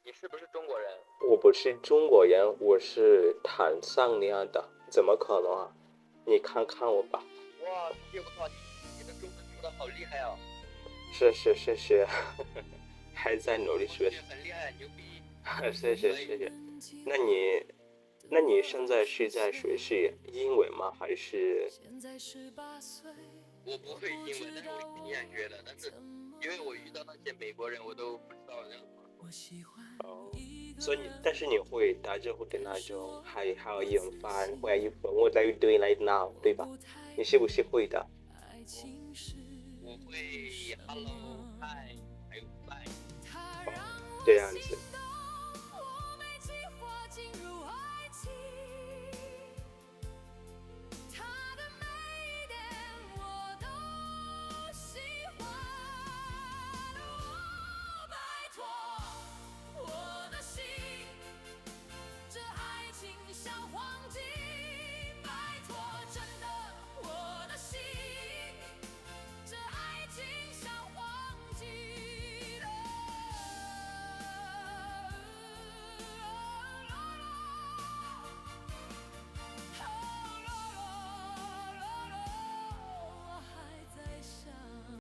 你是不是中国人？我不是中国人，我是坦桑尼亚的，怎么可能啊？你看看我吧。哇，我靠，你的中文说的好厉害哦！是，还在努力我感学习。觉很厉害，牛逼！谢谢可以，谢谢。那你，那你现在是在学习英文吗？还是？我不会英文，但是我挺想学的，但是因为我遇到那些美国人，我都不知道要怎么说。哦，所以但是你会打招呼的那种，Hi, how are you? I'm fine. Where are you from? What are you doing right now? 对吧？你是不是会的？我会 hello hi，还有 bye。哦，这样子。